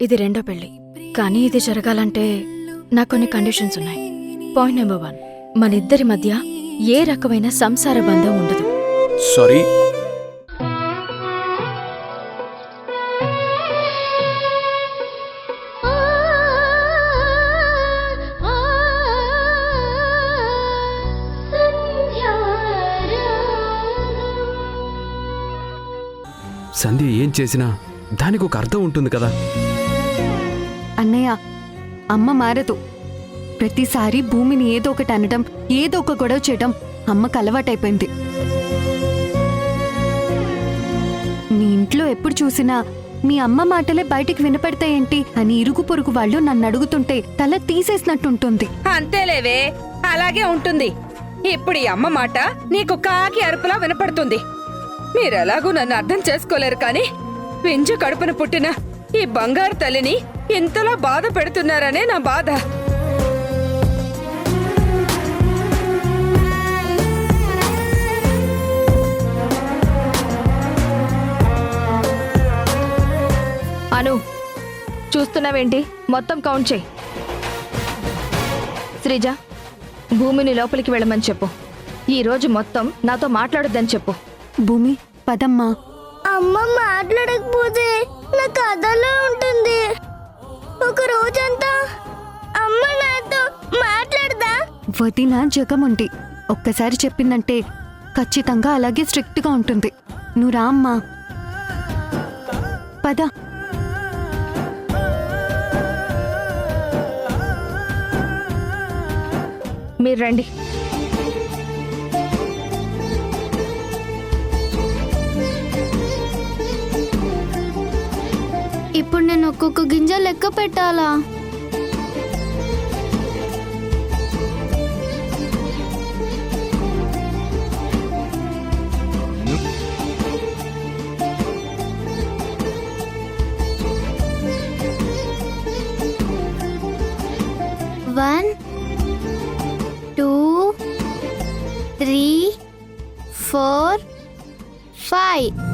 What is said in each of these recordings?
ఇది రెండో పెళ్లి. కానీ ఇది జరగాలంటే నాకు కొన్ని కండిషన్స్ ఉన్నాయి. పాయింట్ నెంబర్ 1, మనిద్దరి మధ్య ఏ రకమైన సంసార బంధం ఉండదు. సారీ, సంధ్య ఏం చేసినా దానికి ఒక అర్థం ఉంటుంది కదా. అన్నయ్య, అమ్మ మారదు. ప్రతిసారి భూమిని ఏదో ఒకటి అనడం, ఏదో ఒక గొడవ చేయడం అమ్మకు అలవాటైపోయింది. మీ ఇంట్లో ఎప్పుడు చూసినా మీ అమ్మ మాటలే బయటికి వినపడతాయేంటి అని ఇరుగు పొరుగు వాళ్ళు నన్ను అడుగుతుంటే తల తీసేసినట్టుంటుంది. అంతేలేవే, అలాగే ఉంటుంది. ఇప్పుడు ఈ అమ్మ మాట నీకు కాకి అరుపులా వినపడుతుంది. మీరెలాగూ నన్ను అర్థం చేసుకోలేరు, కానీ వింజు కడుపున పుట్టిన ఈ బంగారు తల్లిని ఇంతలా బాధ పెడుతున్నారనే నా బాధ. అను, చూస్తున్నావేంటి? మొత్తం కౌంట్ చేయి. శ్రీజ, భూమిని లోపలికి వెళ్ళమని చెప్పు. ఈ రోజు మొత్తం నాతో మాట్లాడొద్దని చెప్పు. భూమి, పదమ్మా. అమ్మ మాట్లాడకపోతే నా కథలో ఉంటుంది. ఒక రోజంతా అమ్మ నాతో మాట్లాడదా? వదిన జగముండి ఒక్కసారి చెప్పిందంటే ఖచ్చితంగా అలాగే స్ట్రిక్ట్గా ఉంటుంది. నువ్వు రా అమ్మా, పద. మీరు రండి. ఇప్పుడు నేను ఒక్కొక్క గింజ లెక్క పెట్టాలా? One, 2, 3, 4, 5.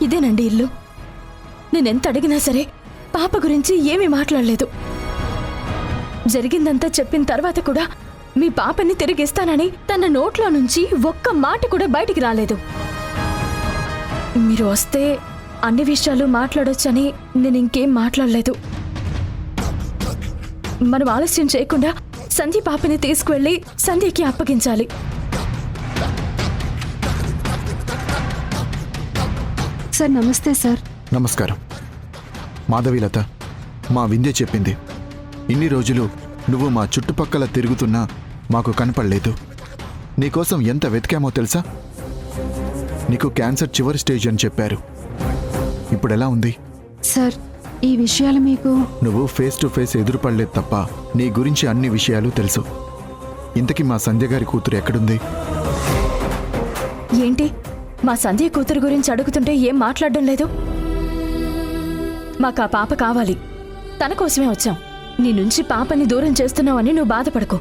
ఇదేనండి ఇల్లు. నేనెంత అడిగినా సరే పాప గురించి ఏమీ మాట్లాడలేదు. జరిగిందంతా చెప్పిన తర్వాత కూడా మీ పాపని తిరిగిస్తానని తన నోట్లో నుంచి ఒక్క మాట కూడా బయటికి రాలేదు. మీరు వస్తే అన్ని విషయాలు మాట్లాడొచ్చని నేను ఇంకేం మాట్లాడలేదు. మనం ఆలస్యం చేయకుండా సంధ్య పాపని తీసుకువెళ్ళి సంధ్యకి అప్పగించాలి. సార్ నమస్తే సార్. నమస్కారం. మాధవీలత, మా వింధ్య చెప్పింది. ఇన్ని రోజులు నువ్వు మా చుట్టుపక్కల తిరుగుతున్నా మాకు కనపడలేదు. నీకోసం ఎంత వెతికామో తెలుసా? నీకు క్యాన్సర్ చివరి స్టేజ్ అని చెప్పారు. ఇప్పుడు ఎలా ఉంది? సార్, ఈ విషయాలు మీకు నువ్వు ఫేస్ టు ఫేస్ ఎదురుపడలేదు తప్ప నీ గురించి అన్ని విషయాలు తెలుసు. ఇంతకీ మా సంధ్య గారి కూతురు ఎక్కడుంది? ఏంటి, మా సంధ్య కూతురు గురించి అడుగుతుంటే ఏం మాట్లాడడం లేదు? మాకు ఆ పాప కావాలి. తన కోసమే వచ్చాం. నీ నుంచి పాపని దూరం చేస్తున్నావని నువ్వు బాధపడకు.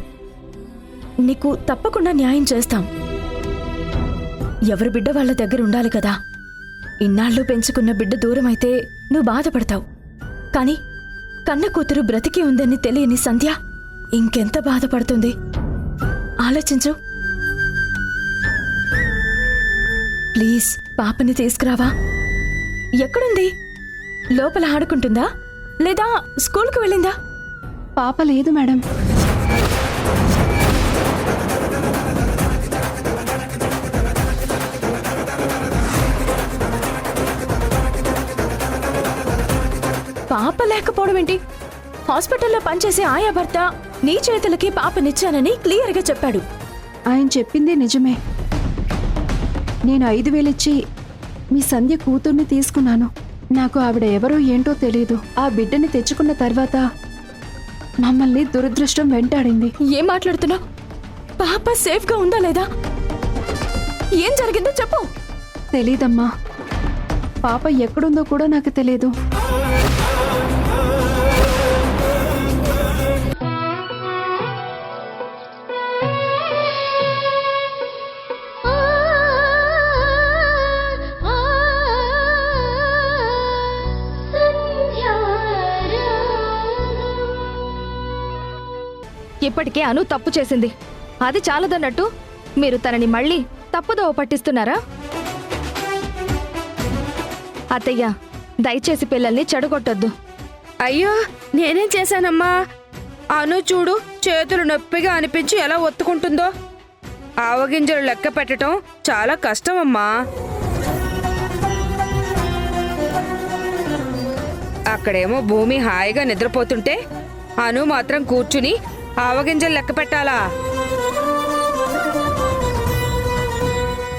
నీకు తప్పకుండా న్యాయం చేస్తాం. ఎవరి బిడ్డ వాళ్ళ దగ్గర ఉండాలి కదా. ఇన్నాళ్ళు పెంచుకున్న బిడ్డ దూరం అయితే నువ్వు బాధపడతావు. కానీ కన్న కూతురు బ్రతికి ఉందని తెలియని సంధ్య ఇంకెంత బాధపడుతుంది ఆలోచించు. ప్లీజ్ పాపని తీసుకురావా. ఎక్కడుంది? లోపల ఆడుకుంటుందా లేదా స్కూల్కి వెళ్ళిందా? పాప లేదు మేడం. పాప లేకపోవడం ఏంటి? హాస్పిటల్లో పనిచేసే ఆయా భర్త నీ చేతులకి పాపనిచ్చానని క్లియర్గా చెప్పాడు. ఆయన చెప్పిందే నిజమే. నేను 5,000 ఇచ్చి మీ సంధ్య కూతుర్ని తీసుకున్నాను. నాకు ఆవిడ ఎవరో ఏంటో తెలీదు. ఆ బిడ్డని తెచ్చుకున్న తర్వాత మమ్మల్ని దురదృష్టం వెంటాడింది. ఏం మాట్లాడుతున్నావు? పాప సేఫ్గా ఉందా లేదా? ఏం జరిగిందో చెప్పు. తెలీదమ్మా. పాప ఎక్కడుందో కూడా నాకు తెలియదు. ఇప్పటికే అను తప్పు చేసింది, అది చాలదన్నట్టు మీరు తనని మళ్ళీ తప్పుదోవ పట్టిస్తున్నారా? అత్తయ్య, దయచేసి పిల్లల్ని చెడగొట్టొద్దు. అయ్యో, నేనేం చేశానమ్మా? అను చూడు, చేతులు నొప్పిగా అనిపించి ఎలా ఒత్తుకుంటుందో. ఆవగింజలు లెక్క పెట్టడం చాలా కష్టమమ్మా. అక్కడేమో భూమి హాయిగా నిద్రపోతుంటే అను మాత్రం కూర్చుని ఆవగింజలు లెక్క పెట్టాలా?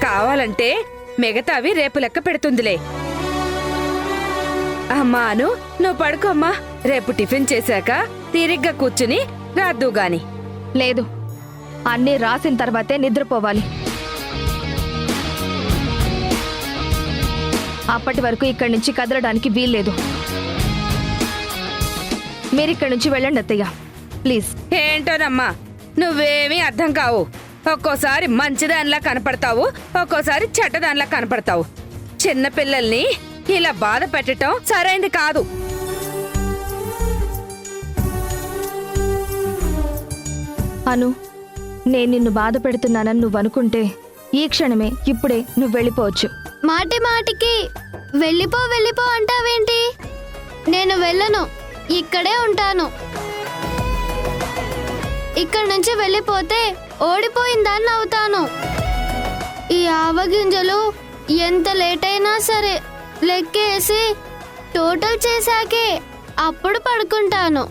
కావాలంటే మిగతావి రేపు లెక్క పెడుతుందిలే. అమ్మా అను, నువ్వు పడుకోమ్మా. రేపు టిఫిన్ చేశాక తీరిగ్గా కూర్చుని రాద్దు గాని. లేదు, అన్నీ రాసిన తర్వాతే నిద్రపోవాలి. అప్పటి వరకు ఇక్కడి నుంచి కదలడానికి వీల్లేదు. మీరిక్కడి నుంచి వెళ్ళండి అత్తయ్య, ప్లీజ్. ఏంటోనమ్మా, నువ్వేమీ అర్థం కావు. ఒక్కోసారి మంచిదానిలా కనపడతావు, ఒక్కోసారి చెడ్డదానిలా కనపడతావు. చిన్నపిల్లల్ని ఇలా బాధ పెట్టడం సరైంది కాదు. అను, నేను నిన్ను బాధ పెడుతున్నానని నువ్వు అనుకుంటే ఈ క్షణమే, ఇప్పుడే నువ్వు వెళ్ళిపోవచ్చు. మాటి మాటికి వెళ్ళిపో వెళ్ళిపో అంటావేంటి? నేను వెళ్ళను, ఇక్కడే ఉంటాను. ఇక్కడి నుంచి వెళ్ళిపోతే ఓడిపోయిందాన్ని అవుతాను. ఈ ఆవగింజలు ఎంత లేట్ అయినా సరే లెక్కేసి టోటల్ చేశాకే అప్పుడు పడుకుంటాను.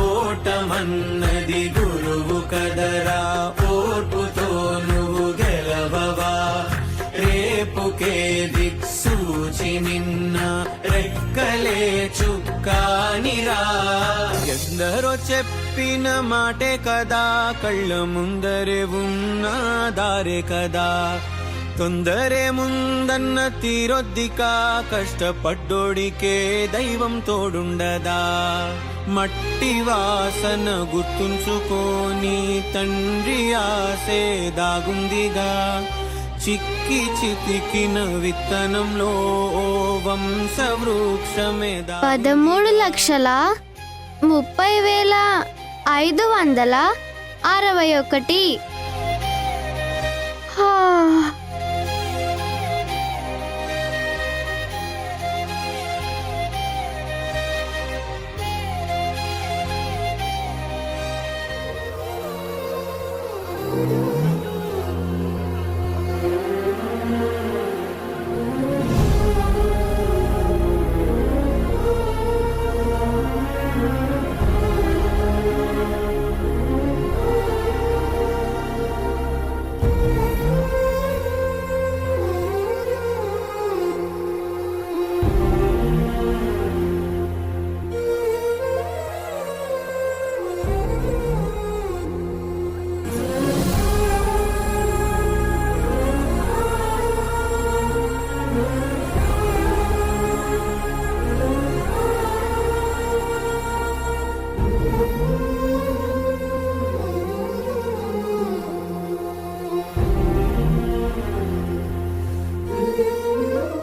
ఓటమన్నది గురువు కదరా, ఓర్పుతో నువ్వు గెలవవా. రేపుకే దిక్సూచి నిన్న రెక్కలే చుక్కానిరా. ఎందరో చెప్పిన మాటే కదా, కళ్ళ ముందరే ఉన్న దారే కదా. తొందరే ముందన్న తీరొద్దికా, కష్టపడ్డోడికే దైవం తోడుండదా. మట్టి వాసన గుర్తుంచుకోని తండ్రి ఆసే దాగుందిగా. చిక్కి చితికిన విత్తనంలో ఓ వంశవృక్షమే 13,30,561.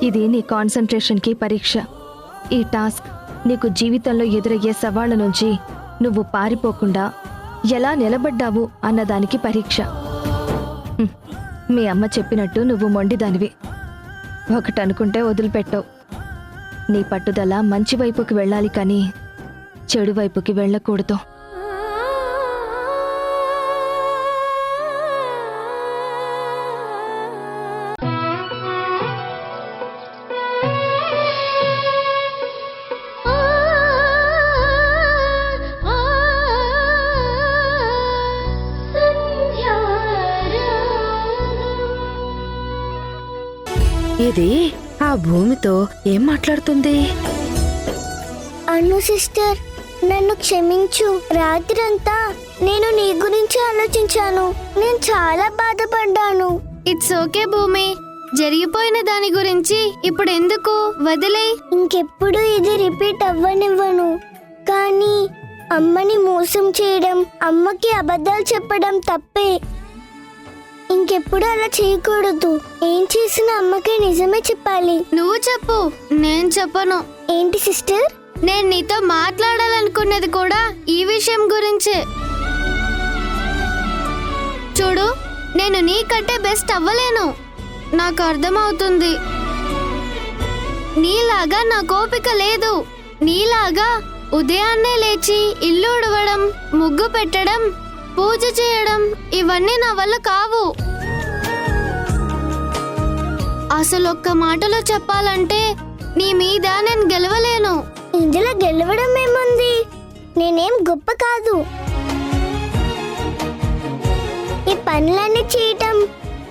ఇది నీ కాన్సంట్రేషన్కి పరీక్ష. ఈ టాస్క్ నీకు జీవితంలో ఎదురయ్యే సవాళ్ల నుంచి నువ్వు పారిపోకుండా ఎలా నిలబడ్డావు అన్నదానికి పరీక్ష. మీ అమ్మ చెప్పినట్టు నువ్వు మొండిదానివి. ఒకటనుకుంటే వదిలిపెట్టవు. నీ పట్టుదల మంచి వైపుకి వెళ్ళాలి కానీ చెడు వైపుకి వెళ్ళకూడదు. ఇది ఆ భూమితో ఏం మాట్లాడుతుంది? అను సిస్టర్, నన్ను క్షమించు. రాత్రంతా నేను నీ గురించి ఆలోచించాను. నేను చాలా బాధపడ్డాను. ఇట్స్ ఓకే భూమి, జరిగిపోయిన దాని గురించి ఇప్పుడు ఎందుకు, వదిలే. ఇంకెప్పుడు ఇది రిపీట్ అవ్వనివ్వను. కానీ అమ్మని మోసం చేయడం, అమ్మకి అబద్ధాలు చెప్పడం తప్పే. ఇంకెప్పుడు అలా చేయకూడదు. ఏం చేసినా అమ్మకి నిజమే చెప్పాలి. నువ్వు చెప్పు, నేను చెప్పను. ఏంటి సిస్టర్? నేను నీతో మాట్లాడాలనుకున్నది కూడా ఈ విషయం గురించే. చూడు, నేను నీకంటే బెస్ట్ అవ్వలేను, నాకు అర్థమవుతుంది. నీలాగా నా కోపిక లేదు. నీలాగా ఉదయాన్నే లేచి ఇల్లు ఉడవడం, ముగ్గు పెట్టడం, పూజ చేయడం ఇవన్నీ నా వల్ల కావు. అసలు ఒక్క మాటలో చెప్పాలంటే నీ మీద నేను గెలవలేను. ఇందులో గెలవడం ఏముంది? నేనేం గొప్ప కాదు. ఈ పనులన్నీ చేయటం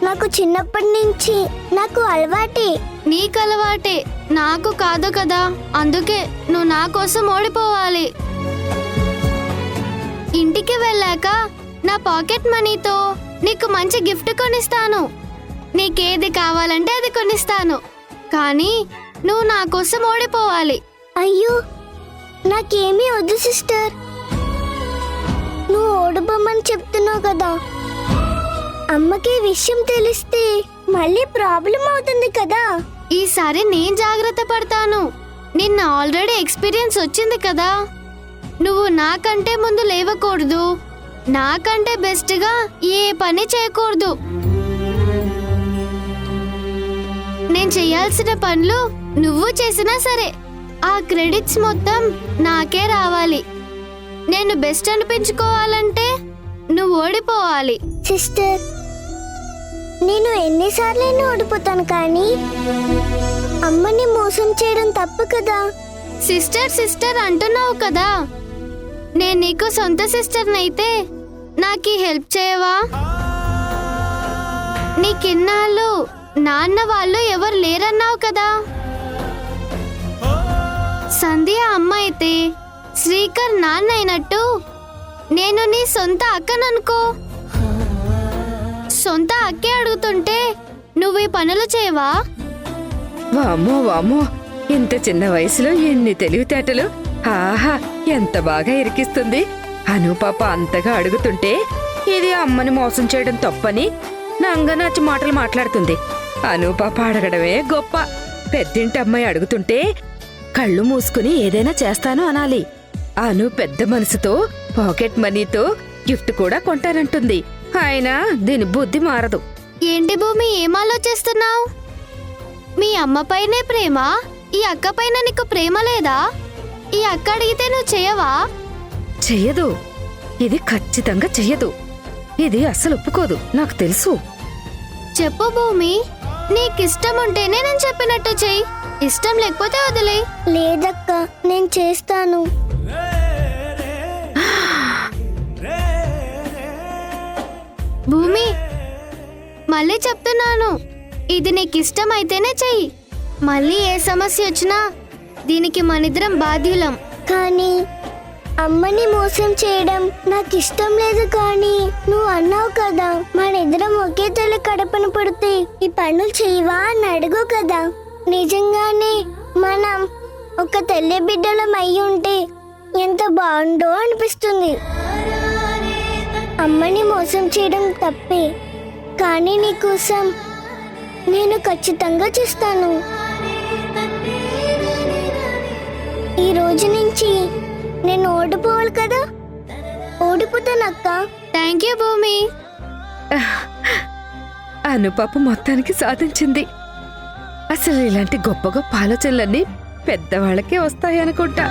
నాకు చిన్నప్పటి నుంచి నాకు అలవాటే. నీకు అలవాటే, నాకు కాదు కదా. అందుకే నువ్వు నా కోసం ఓడిపోవాలి. ఇంటికి వెళ్ళాక నా పాకెట్ మనీతో నీకు మంచి గిఫ్ట్ కొనిస్తాను. నీకేది కావాలంటే అది కొనిస్తాను. కానీ నువ్వు నా కోసం ఓడిపోవాలి. అయ్యో, నాకేమీ వద్దు సిస్టర్. నువ్వు ఓడిపోమని చెప్తున్నావు కదా. అమ్మకి ఈ విషయం తెలిస్తే మళ్ళీ ప్రాబ్లం అవుతుంది కదా. ఈసారి నేను జాగ్రత్త పడతాను. నిన్న ఆల్రెడీ ఎక్స్పీరియన్స్ వచ్చింది కదా. నువ్వు నాకంటే ముందు లేవకూడదు, నాకంటే బెస్ట్గా ఏ పని చేయకూడదు. నేను చేయాల్సిన పనులు నువ్వు చేసినా సరే ఆ క్రెడిట్స్ మొత్తం నాకే రావాలి. నేను బెస్ట్ అనిపించుకోవాలంటే నువ్వు ఓడిపోవాలి. సిస్టర్, నేను ఎన్నిసార్లైనా ఓడిపోతాను, కానీ అమ్మని మోసం చేయడం తప్పు కదా. సిస్టర్ సిస్టర్ అంటున్నావు కదా. నేను నీకు సొంత సిస్టర్నైతే నాకు హెల్ప్ చేయవా? నీకిన్నాళ్ళు నాన్న వాళ్ళు ఎవరు లేరన్నావు కదా. సంధ్య అమ్మ అయితే శ్రీకర్ నాన్న అయినట్టు నేను నీ సొంత అక్కననుకో. సొంత అక్కే అడుగుతుంటే నువ్వు ఈ పనులు చేయవా? వామ్మో వామ్మో, ఇంత చిన్న వయసులో ఎన్ని తెలివితేటలు! ఆహా, ఎంత బాగా ఇరికిస్తుంది. అను పాప అంతగా అడుగుతుంటే ఇది అమ్మని మోసం చేయడం తప్పని నంగనాచి మాటలు మాట్లాడుతుంది. అను పాప అడగడమే గొప్ప. పెద్దింటి అమ్మాయి అడుగుతుంటే కళ్ళు మూసుకుని ఏదైనా చేస్తాను అనాలి. అను పెద్ద మనసుతో పాకెట్ మనీతో గిఫ్ట్ కూడా కొంటానంటుంది. అయినా దీని బుద్ధి మారదు. ఏంటి భూమి, ఏం ఆలోచిస్తున్నావు? మీ అమ్మ పైనే ప్రేమ, ఈ అక్క పైన నీకు ప్రేమ లేదా? ఈ అక్క అడిగితే నువ్వు చేయవా? చెయ్యదు, ఇది ఖచ్చితంగా చెయ్యదు. ఇది అస్సలు ఒప్పుకోదు, నాకు తెలుసు. చెప్పు భూమి, నీకిష్టం ఉంటేనే నేను చెప్పినట్టు చెయ్యి, ఇష్టం లేకపోతే వదిలే. లేదక్క, నేను చేస్తాను. భూమి, మళ్ళీ చెప్తున్నాను, ఇది నీకిష్టం అయితేనే చెయ్యి. మళ్ళీ ఏ సమస్య వచ్చినా దీనికి మనిద్దరం బాధ్యులం. కానీ అమ్మని మోసం చేయడం నాకు ఇష్టం లేదు. కానీ నువ్వు అన్నావు కదా, మన ఇద్దరం ఒకే తల్లి కడపన పుడితే ఈ పనులు చేయవా అని అడుగు కదా. నిజంగానే మనం ఒక తల్లి బిడ్డలం అయి ఉంటే ఎంత బాగుండో అనిపిస్తుంది. అమ్మని మోసం చేయడం తప్పే, కానీ నీకోసం నేను ఖచ్చితంగా చేస్తాను. ఈ రోజు నుంచి నేను ఓడిపోవాలి కదా. ఓడిపోతానక్క. థ్యాంక్ యూ భూమి. అను పాప మొత్తానికి సాధించింది. అసలు ఇలాంటి గొప్ప గొప్ప ఆలోచనలన్నీ పెద్దవాళ్ళకే వస్తాయనుకుంటా.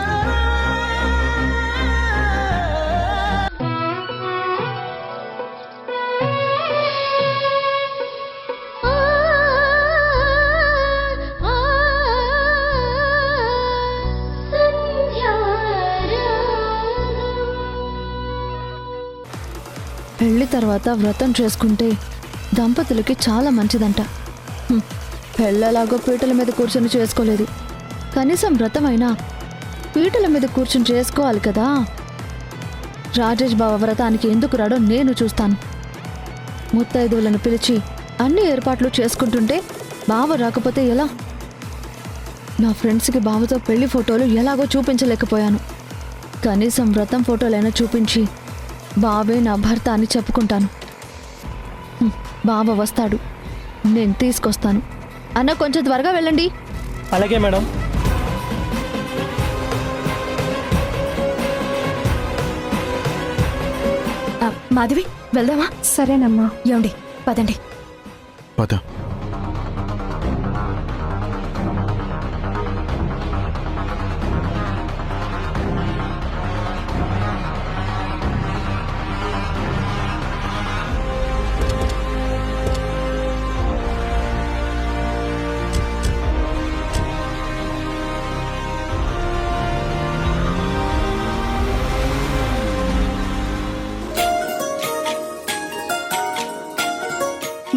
పెళ్లి తర్వాత వ్రతం చేసుకుంటే దంపతులకి చాలా మంచిదంట. పెళ్ళలాగో పీటల మీద కూర్చొని చేసుకోలేదు. కనీసం వ్రతమైనా పీటల మీద కూర్చొని చేసుకోవాలి కదా. రాజేష్ బావ వ్రతానికి ఎందుకు రాడో నేను చూస్తాను. ముత్తైదువులను పిలిచి అన్ని ఏర్పాట్లు చేసుకుంటుంటే బావ రాకపోతే ఎలా? నా ఫ్రెండ్స్కి బావతో పెళ్లి ఫోటోలు ఎలాగో చూపించలేకపోయాను. కనీసం వ్రతం ఫోటోలైనా చూపించి బావే నా భర్త అని చెప్పుకుంటాను. బావ వస్తాడు, నేను తీసుకొస్తాను. అన్న కొంచెం త్వరగా వెళ్ళండి. అలాగే మేడం. మాధవి వెళ్దామా? సరేనమ్మా. ఏమండి పదండి. పద.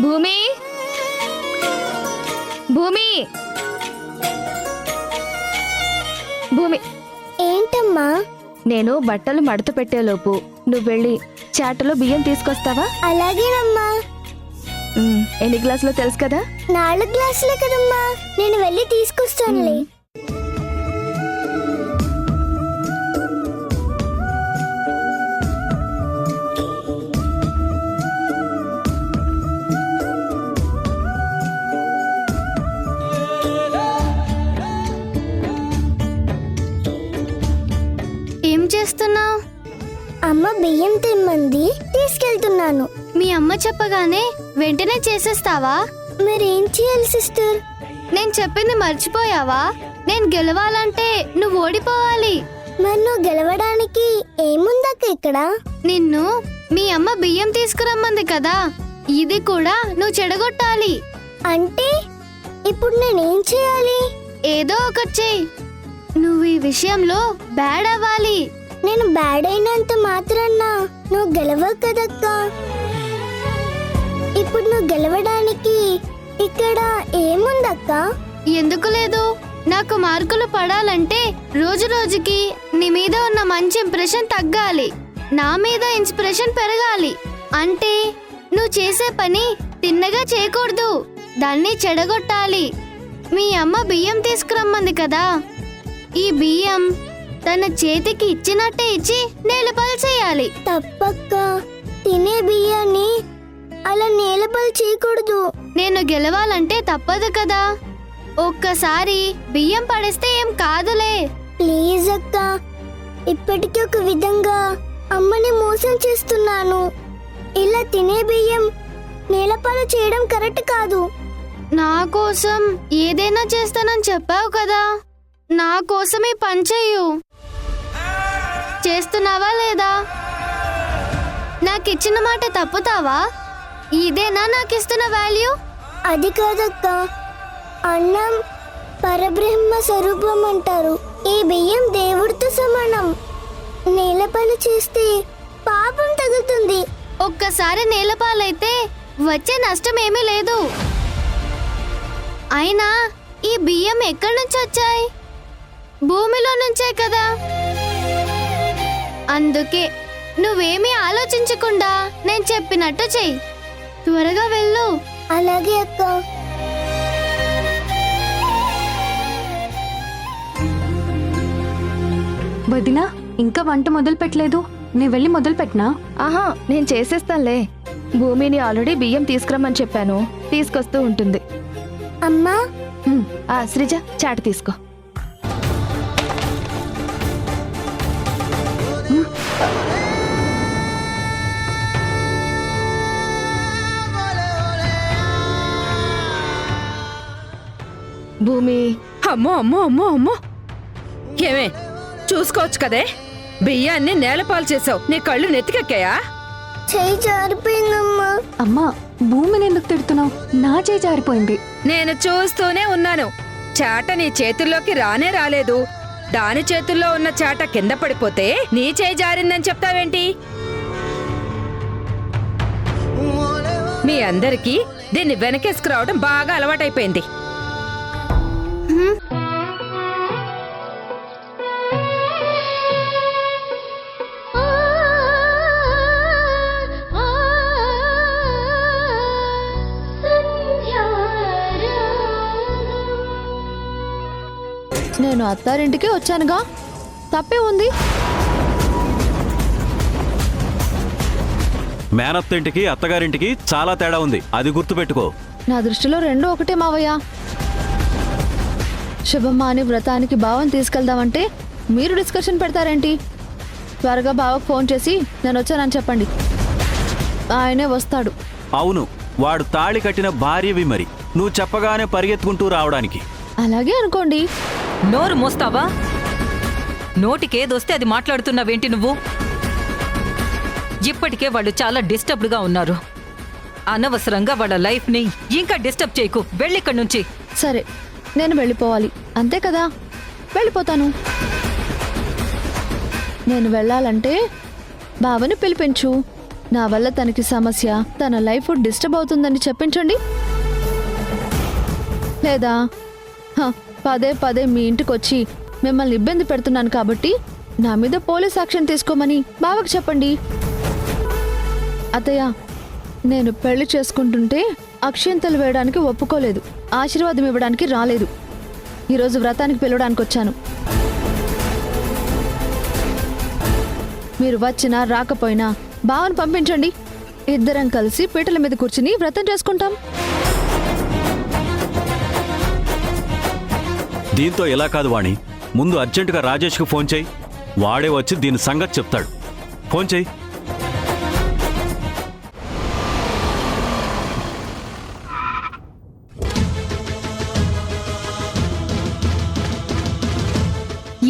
భూమి, భూమి, భూమి. ఏంటమ్మా? నేను బట్టలు మడత పెట్టేలోపు నువ్వు వెళ్ళి చాటలో బియ్యం తీసుకొస్తావా? అలాగేనమ్మా. ఎన్ని గ్లాసులో తెలుసు కదా? 4 గ్లాసులే కదమ్మా, నేను వెళ్ళి తీసుకొస్తానులే. ఏం చేస్తున్నావు? అమ్మ బియ్యం తెమ్మంది, తీసుకెళ్తున్నాను. మీ అమ్మ చెప్పగానే వెంటనే చేసేస్తావా? మరేం చేయాలి సిస్టర్? నేను చెప్పింది మర్చిపోయావా? నేను గెలవాలంటే నువ్వు ఓడిపోవాలి. మరి నువ్వు గెలవడానికి ఏముందక్క ఇక్కడ? నిన్ను మీ అమ్మ బియ్యం తీసుకురమ్మంది కదా, ఇది కూడా నువ్వు చెడగొట్టాలి. అంటే ఇప్పుడు నేనేం చేయాలి? ఏదో ఒకటి చెయ్యి. నువ్వు ఈ విషయంలో బ్యాడ్ అవ్వాలి. నేను బ్యాడ్ అయినంత మాత్రాన నువ్వు గెలవవు కదక్క. ఇప్పుడు నువ్వు గెలవడానికి ఇక్కడ ఏముందక్క? ఎందుకు లేదు? నాకు మార్కులు పడాలంటే రోజు రోజుకి నీ మీద ఉన్న మంచి ఇంప్రెషన్ తగ్గాలి, నా మీద ఇన్స్పిరేషన్ పెరగాలి. అంటే నువ్వు చేసే పని తిన్నగా చేయకూడదు, దాన్ని చెడగొట్టాలి. మీ అమ్మ బియ్యం తీసుకురమ్మంది కదా, ఈ బియ్యం తన చేతికి ఇచ్చినట్టే ఇచ్చి నేలపాలు చేయాలి. తప్పక్క, తినే బియ్యాన్ని అలా నేలపాలు చేయకూడదు. నేను గెలవాలంటే తప్పదు కదా. ఒక్కసారి బియ్యం పడేస్తే ఏం కాదులే. ప్లీజ్ అక్క, ఇప్పటికీ ఒక విధంగా అమ్మని మోసం చేస్తున్నాను. ఇలా తినే బియ్యం నేలపాలు చేయడం కరెక్ట్ కాదు. నా కోసం ఏదైనా చేస్తానని చెప్పావు కదా, నా కోసమే పని చెయ్యు. చేస్తున్నావా లేదా? నాకిచ్చిన మాట తప్పుతావా? ఇదేనా నాకిస్తున్న వాల్యూ? అది కాదక్క, అన్నం పరబ్రహ్మ స్వరూపం అంటారు. ఈ బియ్యం దేవుడితో సమానం. నేలపాలు చేస్తే పాపం తగులుతుంది. ఒక్కసారి నేలపాలైతే వచ్చే నష్టం ఏమీ లేదు. అయినా ఈ బియ్యం ఎక్కడి నుంచి వచ్చాయి? భూమిలో నుంచే కదా. అందుకే నువ్వేమీ ఆలోచించకుండా నేను చెప్పినట్టు చెయ్యి. త్వరగా వెళ్ళు. అలాగే అక్క. వదినా, ఇంకా వంట మొదలు పెట్టలేదు. నేను వెళ్ళి మొదలు పెట్టినా? ఆహా, నేను చేసేస్తానులే. భూమిని ఆల్రెడీ బియ్యం తీసుకురమ్మని చెప్పాను, తీసుకొస్తూ ఉంటుంది. అమ్మా, శ్రీజ చాట తీసుకో. భూమి, అమ్మో అమ్మో అమ్మో అమ్మో, ఏమే చూసుకోవచ్చు కదే, బియ్యాన్ని నేలపాలు చేసావు. నీ కళ్ళు నెత్తికెక్కాయా? చెయ్యి జారిపోయిందమ్మా. అమ్మా, భూమిని ఎందుకు తిడుతున్నావు? నా చేయి జారిపోయింది. నేను చూస్తూనే ఉన్నాను. చాట నీ చేతుల్లోకి రానే రాలేదు. దాని చేతుల్లో ఉన్న చాట కింద పడిపోతే నీ చేయి జారిందని చెప్తావేంటి? మీ అందరికీ దీన్ని వెనకేసుకురావడం బాగా అలవాటైపోయింది. నేను అత్తారింటికి వచ్చానుగా, తప్పే ఉంది. మేనత్తింటికి అత్తగారింటికి చాలా తేడా ఉంది, అది గుర్తుపెట్టుకో. నా దృష్టిలో రెండూ ఒకటే మావయ్య. శుభమ్మ అని వ్రతానికి బావని తీసుకెళ్దామంటే మీరు డిస్కషన్ పెడతారేంటి? త్వరగా బావకు ఫోన్ చేసి నేను వచ్చానని చెప్పండి, ఆయనే వస్తాడు. అవును, వాడు తాళి కట్టిన భార్యవి, మరి నువ్వు చెప్పగానే పరిగెత్తుకుంటూ రావడానికి. అలాగే అనుకోండి. నోరు మోస్తావా? నోటికేదొస్తే అది మాట్లాడుతున్నావేంటి నువ్వు? ఇప్పటికే వాళ్ళు చాలా డిస్టర్బ్డ్గా ఉన్నారు. అనవసరంగా వాళ్ళ లైఫ్ని ఇంకా డిస్టర్బ్ చేయకు. వెళ్ళిక్కడి నుంచి. సరే, నేను వెళ్ళిపోవాలి అంతే కదా, వెళ్ళిపోతాను. నేను వెళ్ళాలంటే బావని పిలిపించు. నా వల్ల తనకి సమస్య, తన లైఫ్ డిస్టర్బ్ అవుతుందని చెప్పించండి. లేదా పదే పదే మీ ఇంటికి వచ్చి మిమ్మల్ని ఇబ్బంది పెడుతున్నాను కాబట్టి నా మీద పోలీస్ యాక్షన్ తీసుకోమని బావకి చెప్పండి. అత్తయ్య, నేను పెళ్లి చేసుకుంటుంటే అక్షింతలు వేయడానికి ఒప్పుకోలేదు, ఆశీర్వాదం ఇవ్వడానికి రాలేదు. ఈరోజు వ్రతానికి పిలవడానికి వచ్చాను. మీరు వచ్చినా రాకపోయినా బావని పంపించండి. ఇద్దరం కలిసి పీటల మీద కూర్చుని వ్రతం చేసుకుంటాం. దీంతో ఎలా కాదు వాణి, ముందు అర్జెంటుగా రాజేష్కి ఫోన్ చేయి. వాడే వచ్చి దీని సంగతి చెప్తాడు. ఫోన్ చేయి.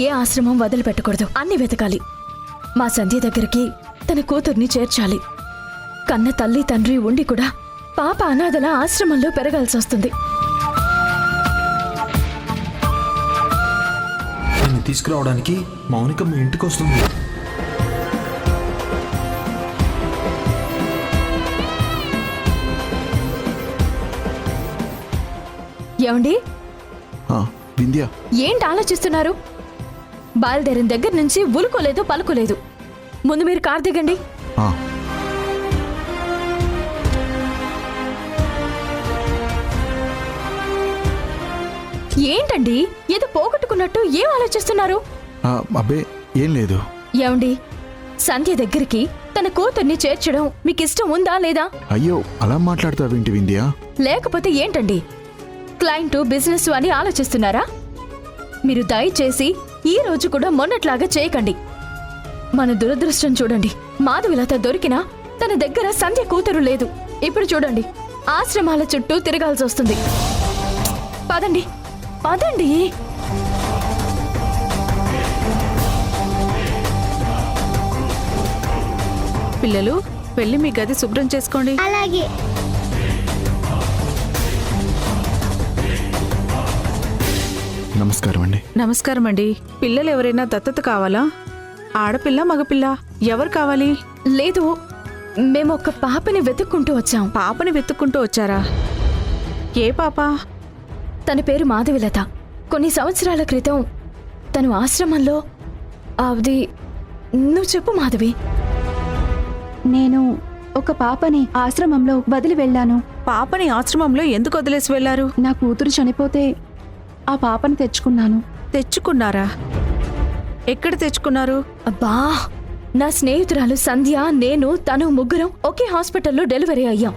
ఏ ఆశ్రమం వదిలిపెట్టకూడదు, అన్ని వెతకాలి. మా సంధ్య దగ్గరికి తన కూతుర్ని చేర్చాలి. కన్న తల్లి తండ్రి ఉండి కూడా పాప అనాథల ఆశ్రమంలో పెరగాల్సి వస్తుంది. దీన్ని తీసుకురావడానికి మౌనిక మీ ఇంటికి వస్తుంది. ఏమండి? వింధ్య, ఏంటి ఆలోచిస్తున్నారు? బయలుదేరిన దగ్గర నుంచి ఉలుకోలేదు పలుకోలేదు. ముందు మీరు కార్ దిగండి. ఏంటండి ఏదో పోగొట్టుకున్నట్టు ఏం ఆలోచిస్తున్నారు? అబ్బే ఏం లేదు. ఏమండి, సంధ్య దగ్గరికి తన కూతుర్ని చేర్చడం మీకు ఇష్టం ఉందా లేదా? అయ్యో, అలా మాట్లాడతావేంటి వింధ్య? లేకపోతే ఏంటండి, క్లయింట్ బిజినెస్ అని ఆలోచిస్తున్నారా? మీరు దయచేసి ఈ రోజు కూడా మొన్నట్లాగా చేయకండి. మన దురదృష్టం చూడండి, మాధవిలత దొరికినా తన దగ్గర సంధ్య కూతురు లేదు. ఇప్పుడు చూడండి, ఆశ్రమాల చుట్టూ తిరగాల్సి వస్తుంది. పదండి పదండి. పిల్లలు, వెళ్ళి మీ గది శుభ్రం చేసుకోండి. అలాగే. నమస్కారం అండి. నమస్కారం అండి. పిల్లలు ఎవరైనా దత్తత కావాలా? ఆడపిల్ల మగపిల్ల ఎవరు కావాలి? లేదు, మేము ఒక పాపని వెతుక్కుంటూ వచ్చాం. పాపని వెతుక్కుంటూ వచ్చారా? ఏ పాప? తన పేరు మాధవిలత. కొన్ని సంవత్సరాల క్రితం తను ఆశ్రమంలో అది నువ్వు చెప్పు మాధవి. నేను ఒక పాపని ఆశ్రమంలో వదిలి వెళ్ళాను. పాపని ఆశ్రమంలో ఎందుకు వదిలేసి వెళ్లారు? నా కూతురు చనిపోతే ఆ పాపని తెచ్చుకున్నాను. తెచ్చుకున్నారా? ఎక్కడ తెచ్చుకున్నారు? అబ్బా, నా స్నేహితురాలు సంధ్య, నేను, తను ముగ్గురం ఒకే హాస్పిటల్లో డెలివరీ అయ్యాం.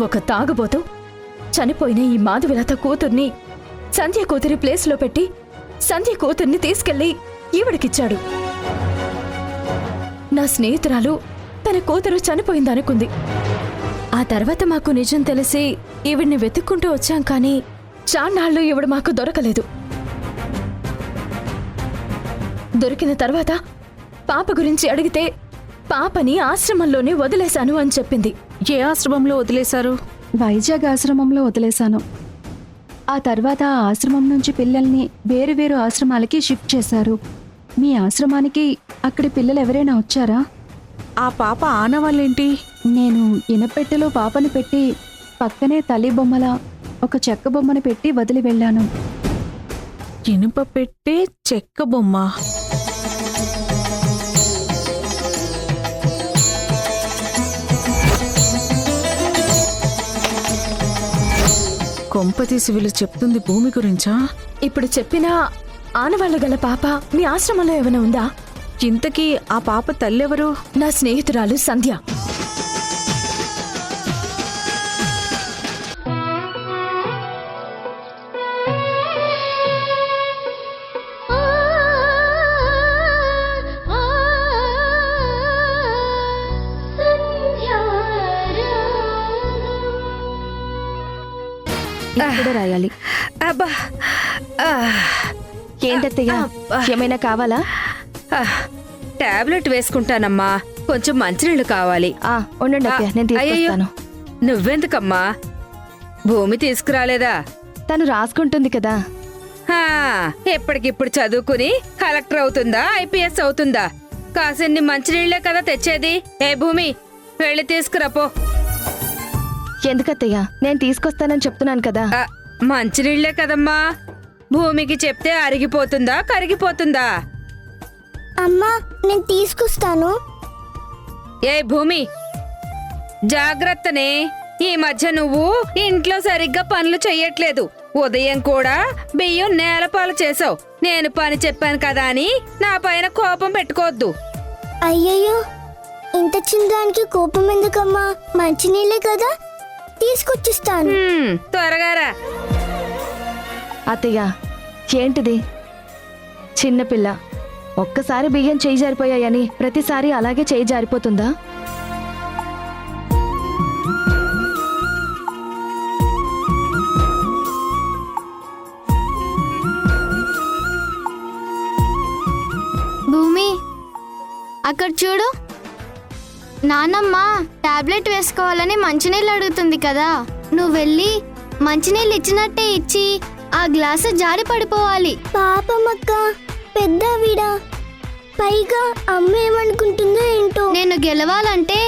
ఒక తాగుబోతు చనిపోయిన ఈ మాధవిలత కూతుర్ని సంధ్య కూతురి ప్లేస్లో పెట్టి సంధ్య కూతుర్ని తీసుకెళ్లి ఈవిడికిచ్చాడు. నా స్నేహితురాలు తన కూతురు చనిపోయిందనుకుంది. ఆ తర్వాత మాకు నిజం తెలిసి ఈవిడ్ని వెతుక్కుంటూ వచ్చాం, కానీ చాన్నాళ్ళు ఈవిడ మాకు దొరకలేదు. దొరికిన తర్వాత పాప గురించి అడిగితే పాపని ఆశ్రమంలోనే వదిలేశాను అని చెప్పింది. ఏ ఆశ్రమంలో వదిలేశారు? వైజాగ్ ఆశ్రమంలో వదిలేశాను. ఆ తర్వాత ఆ ఆశ్రమం నుంచి పిల్లల్ని వేరు వేరు ఆశ్రమాలకి షిఫ్ట్ చేశారు. మీ ఆశ్రమానికి అక్కడి పిల్లలు ఎవరైనా వచ్చారా? ఆ పాప ఆనవాళ్ళేంటి? నేను ఇనపెట్టెలో పాపని పెట్టి పక్కనే తల్లి బొమ్మల ఒక చెక్క బొమ్మను పెట్టి వదిలి వెళ్ళాను. ఇనుప పెట్టే చెక్క బొమ్మ. కొంపతీసి వీళ్ళు చెప్తుంది భూమి గురించా? ఇప్పుడు చెప్పిన ఆనవాళ్లు గల పాప మీ ఆశ్రమంలో ఏమైనా ఉందా? ఇంతకీ ఆ పాప తల్లెవరు? నా స్నేహితురాలు సంధ్య. ఇప్పుడు రాయాలి. అబ్బా ఆ, ఏంటత్తయ్య, ఏమైనా కావాలా? టాబ్లెట్ వేసుకుంటానమ్మా, కొంచెం మంచినీళ్ళు కావాలి. ఉండండి అత్తయ్య, నేను తీసుకొస్తాను. నువ్వెందుకమ్మా? భూమి తీసుకురాలేదా? తను రాసుకుంటుంది కదా. హా, ఎప్పటికిప్పుడు చదువుకుని కలెక్టర్ అవుతుందా, ఐపీఎస్ అవుతుందా? కాసిన్ని మంచినీళ్లే కదా తెచ్చేది. ఏ భూమి, వెళ్ళి తీసుకురాపో. ఎందుకత్తయ్య, నేను తీసుకొస్తానని చెప్తున్నాను కదా. మంచినీళ్లే కదమ్మా. భూమికి చెప్తే అరిగిపోతుందా, కరిగిపోతుందా? అమ్మా, నేను తీసుకొస్తాను. ఏ భూమి, జాగ్రత్తనే. ఈ మధ్య నువ్వు ఇంట్లో సరిగ్గా పనులు చెయ్యట్లేదు. ఉదయం కూడా బియ్యం నేలపాలు చేసావు. నేను పని చెప్పాను కదా అని నా పైన కోపం పెట్టుకోవద్దు. అయ్యయ్యో, ఇంత చిన్నదానికి కోపం ఎందుకమ్మా? మంచినీళ్ళే కదా, తీసుకొచ్చిస్తాను. త్వరగా రా. అత్తయ్య, ఏంటిది? చిన్నపిల్ల, ఒక్కసారి బియ్యం చేయి జారిపోయాయని ప్రతిసారి అలాగే చేయి జారిపోతుందా? భూమి, అక్కడ చూడు. నానమ్మ టాబ్లెట్ వేసుకోవాలని మంచినీళ్ళు అడుగుతుంది కదా. నువ్వు వెళ్ళి మంచినీళ్ళు ఇచ్చినట్టే ఇచ్చి ఆ గ్లాసు జారి పడిపోవాలి. పాపమక్క, పెద్దవిడా. పైగా అమ్మ ఏమనుకుంటుందో ఏంటో. నేను గెలవాలంటే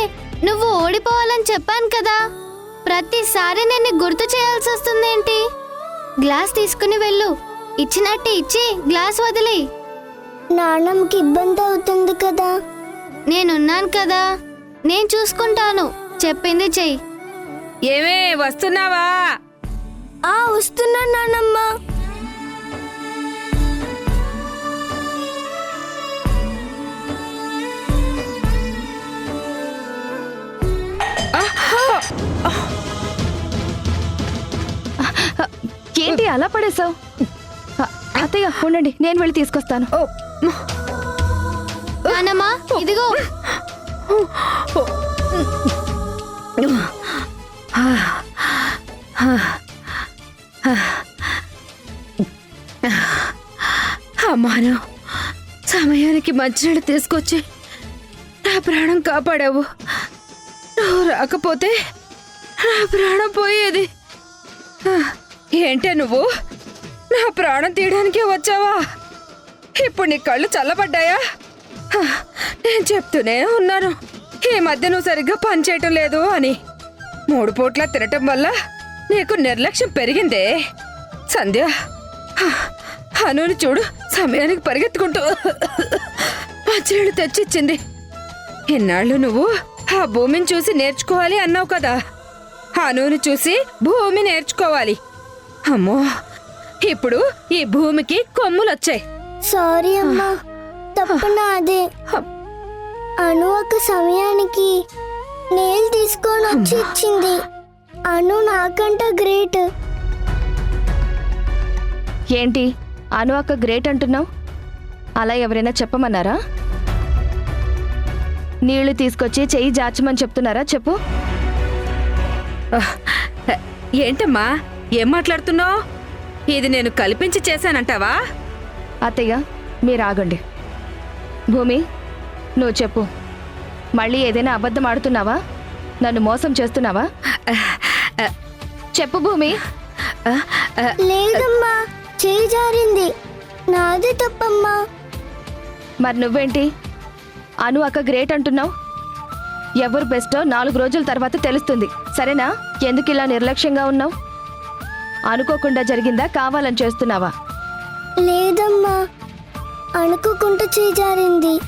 నువ్వు ఓడిపోవాలని చెప్పాను కదా. ప్రతిసారి నేను గుర్తు చేయాల్సి వస్తుందేంటి? గ్లాస్ తీసుకుని వెళ్ళు. ఇచ్చినట్టే ఇచ్చి గ్లాస్ వదిలి. నాన్నమ్మకి ఇబ్బంది అవుతుంది కదా. నేనున్నాను కదా, నేను చూసుకుంటాను. చెప్పింది చెయ్యి. ఏమే, వస్తున్నావా? వస్తున్నాను నాన్నమ్మ. ఏంటి అలా పడేశావు? అత్తయ్య, ఉండండి, నేను వెళ్ళి తీసుకొస్తాను. నానమ్మా, ఇదిగో. అమ్మాను, సమయానికి మంచినీళ్ళు తీసుకొచ్చి నా ప్రాణం కాపాడావు. నువ్వు రాకపోతే నా ప్రాణం పోయేది. ఏంటే నువ్వు నా ప్రాణం తీయడానికే వచ్చావా? ఇప్పుడు నీ కళ్ళు చల్లబడ్డాయా? నేను చెప్తూనే ఉన్నాను, ఈ మధ్య నువ్వు సరిగ్గా పనిచేయటం లేదు అని. 3 పూట్ల తినటం వల్ల నీకు నిర్లక్ష్యం పెరిగిందే. సంధ్య, హనుని చూడు, సమయానికి పరిగెత్తుకుంటూ మంచినీళ్ళు తెచ్చిచ్చింది. ఎన్నాళ్ళు నువ్వు ఆ భూమిని చూసి నేర్చుకోవాలి అన్నావు కదా. హనుని చూసి భూమి నేర్చుకోవాలి. అమ్మో, ఇప్పుడు ఈ భూమికి కొమ్ములొచ్చాయి. సారీ అమ్మా, తప్పు నాదే. అను ఒక సమయానికి నీళ్ళు తీసుకొని వచ్చి ఇచ్చింది. అను నాకంట గ్రేట్. ఏంటి అను అక్క గ్రేట్ అంటున్నావు? అలా ఎవరైనా చెప్పమన్నారా? నీళ్లు తీసుకొచ్చి చెయ్యి జార్చమని చెప్తున్నారా? చెప్పు. ఏంటమ్మా, ఏం మాట్లాడుతున్నావు? ఇది నేను కల్పించి చేశానంటావా? అత్తయ్య, మీరు ఆగండి. భూమి, నువ్వు చెప్పు. మళ్ళీ ఏదైనా అబద్ధం ఆడుతున్నావా? నన్ను మోసం చేస్తున్నావా? చెప్పు భూమి. లేదమ్మా, చేయి జారింది. నాదే తప్పమ్మా. మరి నువ్వేంటి అను అక్క గ్రేట్ అంటున్నావు? ఎవరు బెస్టో 4 రోజుల తర్వాత తెలుస్తుంది, సరేనా? ఎందుకు ఇలా నిర్లక్ష్యంగా ఉన్నావు? అనుకోకుండా జరిగిందా, కావాలని చేస్తున్నావా? లేదమ్మా, అనుకోకుండా చేజారింది.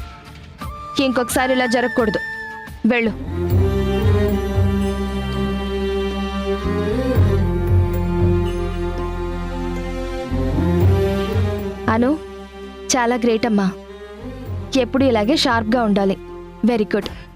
ఇంకొకసారి ఇలా జరగకూడదు. వెళ్ళు. అను, చాలా గ్రేట్ అమ్మా. ఎప్పుడు ఇలాగే షార్ప్గా ఉండాలి. Very good.